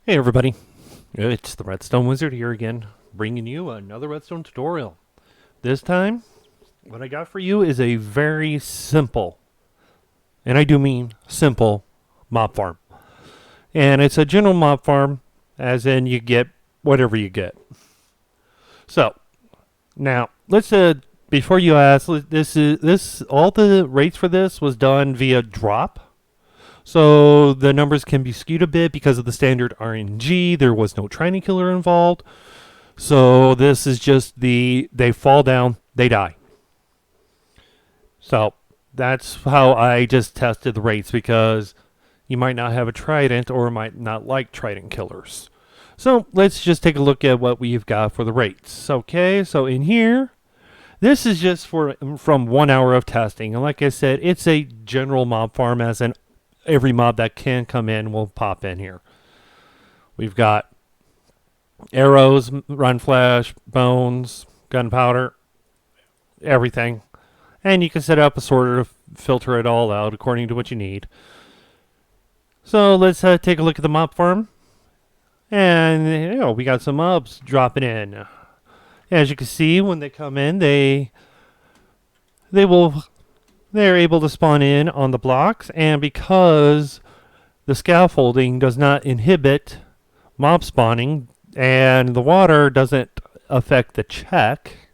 Hey everybody, it's the Redstone Wizard here again, bringing you another Redstone tutorial. This time, what I got for you is a very simple, and I do mean simple, mob farm. And it's a general mob farm, as in you get whatever you get. So, now, before you ask, all the rates for this was done via drop. So the numbers can be skewed a bit because of the standard RNG. There was no Trinity Killer involved. So this is just they fall down, they die. So that's how I just tested the rates, because you might not have a Trident or might not like Trident Killers. So let's just take a look at what we've got for the rates. Okay, so in here, this is just from 1 hour of testing. And like I said, it's a general mob farm, as in every mob that can come in will pop in here. We've got arrows, run flash, bones, gunpowder, everything. And you can set up a sorter to filter it all out according to what you need. So let's take a look at the mob farm. And we got some mobs dropping in. As you can see, when they come in, they're able to spawn in on the blocks, and because the scaffolding does not inhibit mob spawning and the water doesn't affect the check,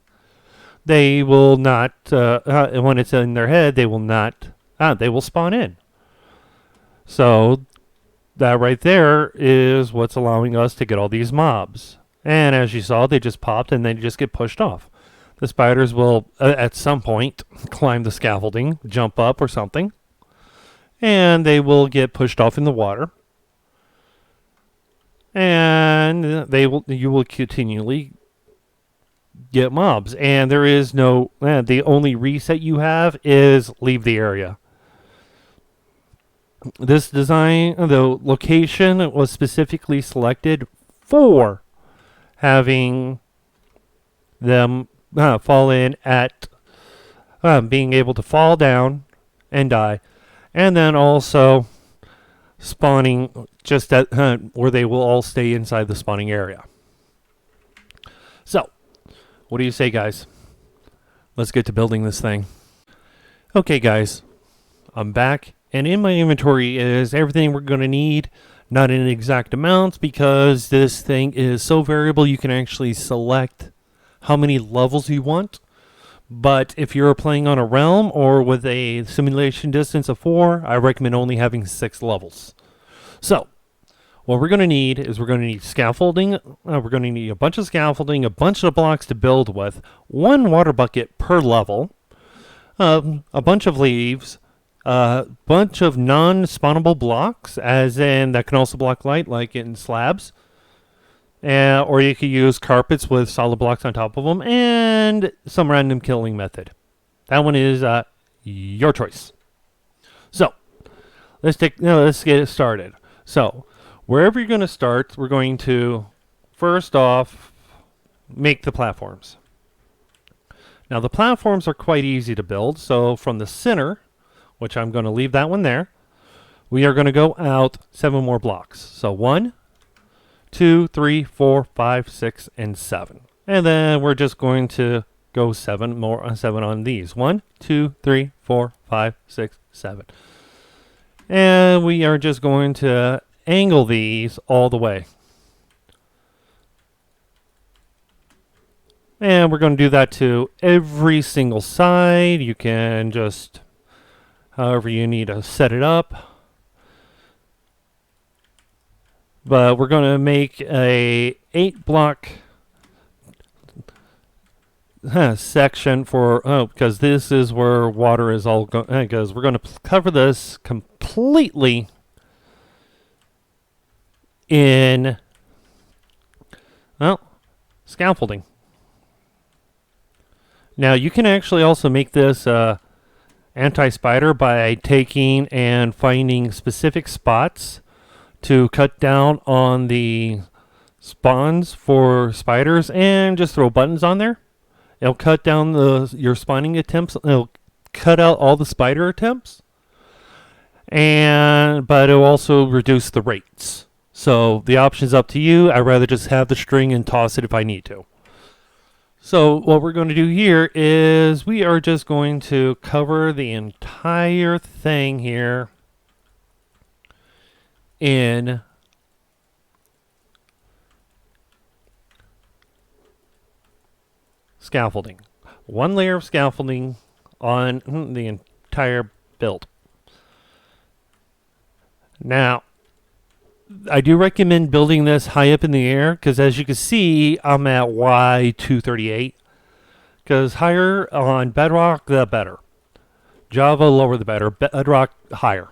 they will not, when it's in their head, they will spawn in. So that right there is what's allowing us to get all these mobs. And as you saw, they just popped and they just get pushed off. The spiders will, at some point, climb the scaffolding, jump up or something, and they will get pushed off in the water. And you will continually get mobs. And there is the only reset you have is leave the area. This design, the location was specifically selected for having them fall in at being able to fall down and die, and then also spawning just at where they will all stay inside the spawning area. So, what do you say, guys? Let's get to building this thing. Okay, guys, I'm back, and in my inventory is everything we're going to need. Not in exact amounts, because this thing is so variable. You can actually select how many levels you want. But if you're playing on a realm or with a simulation distance of 4, I recommend only having 6 levels. So, what we're going to need is scaffolding. We're going to need a bunch of scaffolding, a bunch of blocks to build with, 1 water bucket per level, a bunch of leaves, a bunch of non-spawnable blocks, as in that can also block light, like in slabs. Or you could use carpets with solid blocks on top of them, and some random killing method. That one is your choice. So, let's get it started. So, wherever you're going to start, we're going to, first off, make the platforms. Now, the platforms are quite easy to build. So, from the center, which I'm going to leave that one there, we are going to go out 7 more blocks. So, 1, 2, 3, 4, 5, 6, and 7. And then we're just going to go 7 on these. 1, 2, 3, 4, 5, 6, 7. And we are just going to angle these all the way. And we're going to do that to every single side. You can just, however you need to set it up. But we're going to make a 8-block section because this is where water is all going. Because we're going to cover this completely in scaffolding. Now you can actually also make this anti-spider by taking and finding specific spots to cut down on the spawns for spiders, and just throw buttons on there. It'll cut down your spawning attempts. It'll cut out all the spider attempts, but it'll also reduce the rates. So the option's up to you. I'd rather just have the string and toss it if I need to. So what we're going to do here is we are just going to cover the entire thing here in scaffolding. One layer of scaffolding on the entire build. Now, I do recommend building this high up in the air because as you can see, I'm at Y238. Because higher on Bedrock, the better. Java, lower the better. Bedrock, higher.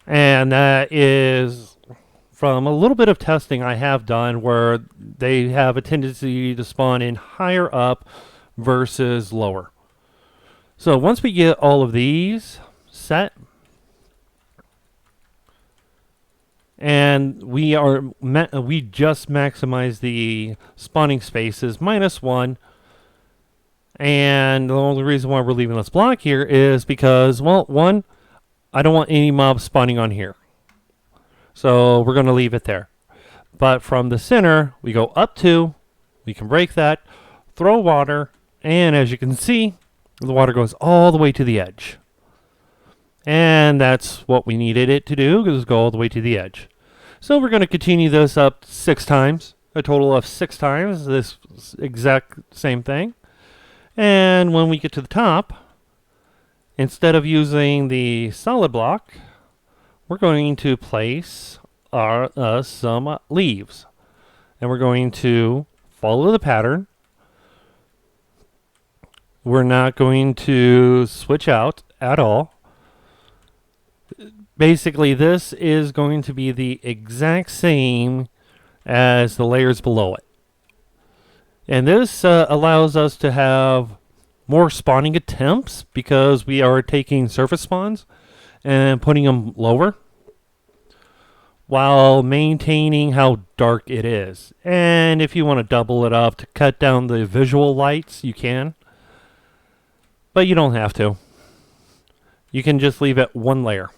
And that is from a little bit of testing I have done where they have a tendency to spawn in higher up versus lower. So once we get all of these set, and we just maximize the spawning spaces -1. And the only reason why we're leaving this block here is because, well, one, I don't want any mobs spawning on here. So we're going to leave it there. But from the center, we go up 2. We can break that, throw water, and as you can see, the water goes all the way to the edge. And that's what we needed it to do, is go all the way to the edge. So we're going to continue this up 6 times, a total of 6 times, this exact same thing. And when we get to the top, instead of using the solid block, we're going to place some leaves. And we're going to follow the pattern. We're not going to switch out at all. Basically, this is going to be the exact same as the layers below it. And this allows us to have more spawning attempts because we are taking surface spawns and putting them lower while maintaining how dark it is. And if you want to double it up to cut down the visual lights, you can. But you don't have to. You can just leave it 1 layer.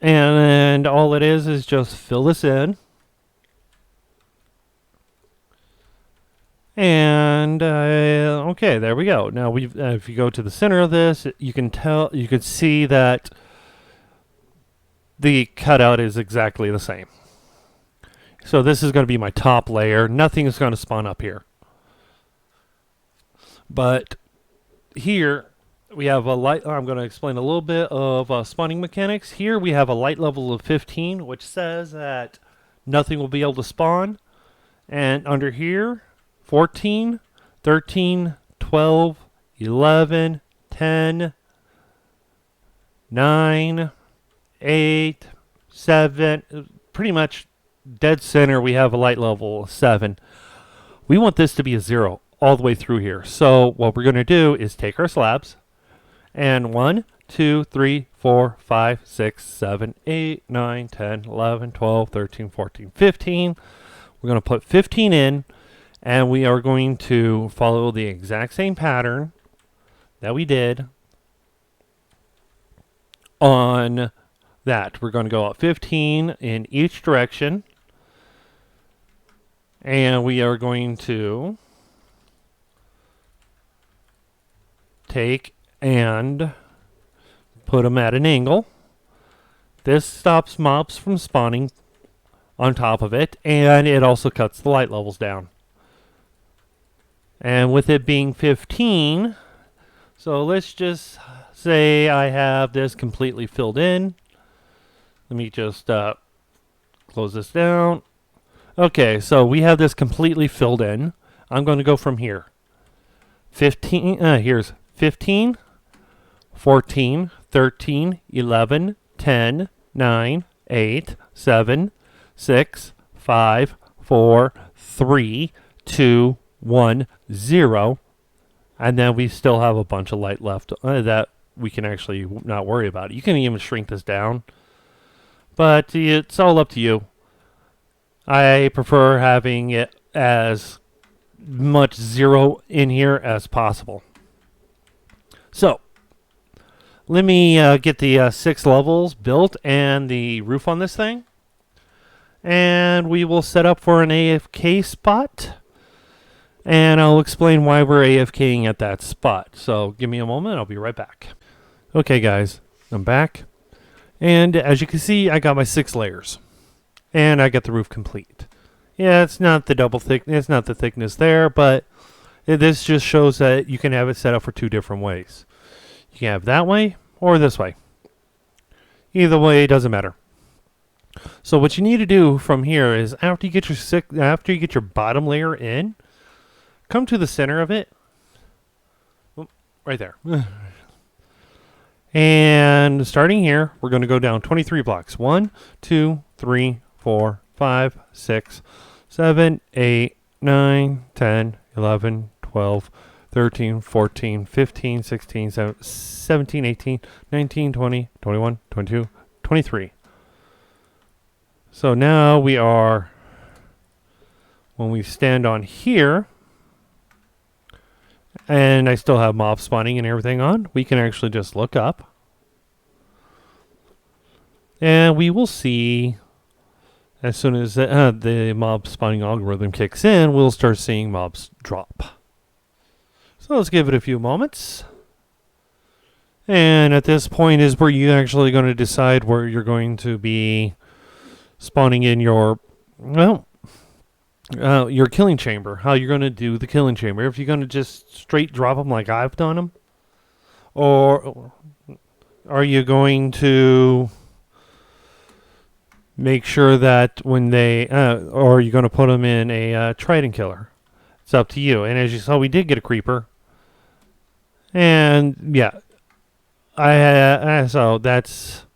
And all it is just fill this in. And okay, there we go. Now if you go to the center of this, you can see that the cutout is exactly the same. So this is going to be my top layer. Nothing is going to spawn up here. But here we have a light. I'm going to explain a little bit of spawning mechanics. Here we have a light level of 15, which says that nothing will be able to spawn. And under here, 14, 13, 12, 11, 10, 9, 8, 7. Pretty much dead center, we have a light level of 7. We want this to be a 0 all the way through here. So what we're going to do is take our slabs. And 1, 2, 3, 4, 5, 6, 7, 8, 9, 10, 11, 12, 13, 14, 15. We're going to put 15 in, and we are going to follow the exact same pattern that we did on that. We're going to go up 15 in each direction, and we are going to take and put them at an angle. This stops mobs from spawning on top of it, and it also cuts the light levels down. And with it being 15, so let's just say I have this completely filled in. Let me just close this down. Okay, so we have this completely filled in. I'm going to go from here. 15, here's 15, 14, 13, 11, 10, 9, 8, 7, 6, 5, 4, 3, 2, 1, 0. And then we still have a bunch of light left that we can actually not worry about. You can even shrink this down. But it's all up to you. I prefer having it as much 0 in here as possible. So, let me get the 6 levels built and the roof on this thing. And we will set up for an AFK spot. And I'll explain why we're AFKing at that spot. So give me a moment. I'll be right back. Okay, guys. I'm back. And as you can see, I got my 6 layers. And I got the roof complete. Yeah, it's not the double thickness. It's not the thickness there, but this just shows that you can have it set up for 2 different ways. You can have that way or this way. Either way, it doesn't matter. So what you need to do from here is after you get your bottom layer in, come to the center of it. Oh, right there. And starting here, we're going to go down 23 blocks. 1, 2, 3, 4, 5, 6, 7, 8, 9, 10, 11, 12, 13, 14, 15, 16, 17, 18, 19, 20, 21, 22, 23. So now we are, when we stand on here, and I still have mob spawning and everything on, we can actually just look up. And we will see, as soon as the mob spawning algorithm kicks in, we'll start seeing mobs drop. So let's give it a few moments. And at this point is where you're actually going to decide where you're going to be spawning in your, your killing chamber. How you're going to do the killing chamber. If you're going to just straight drop them like I've done them. Or are you going to make sure that when they, or are you going to put them in a trident killer? It's up to you. And as you saw, we did get a creeper. And yeah, so that's,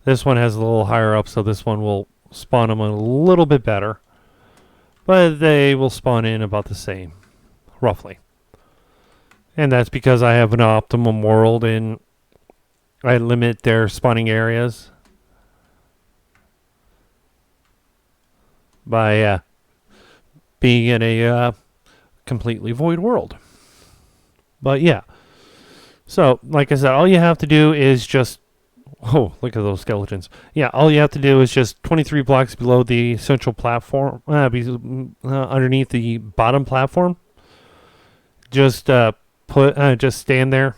this one has a little higher up, so this one will spawn them a little bit better. But they will spawn in about the same, roughly. And that's because I have an optimum world and I limit their spawning areas by being in a completely void world. But yeah. So, like I said, all you have to do is just... Oh, look at those skeletons. Yeah, all you have to do is just 23 blocks below the central platform, underneath the bottom platform. Just just stand there.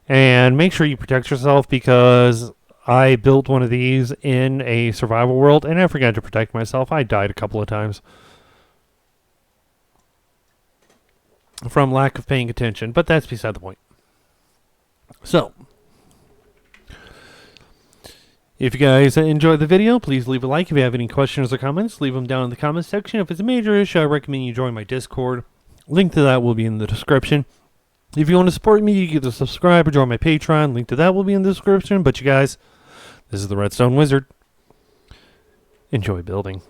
And make sure you protect yourself, because I built one of these in a survival world and I forgot to protect myself. I died a couple of times from lack of paying attention, but that's beside the point. So, if you guys enjoyed the video, please leave a like. If you have any questions or comments, leave them down in the comments section. If it's a major issue, I recommend you join my Discord. Link to that will be in the description. If you want to support me, you can either subscribe or join my Patreon. Link to that will be in the description. But you guys, this is the Redstone Wizard. Enjoy building.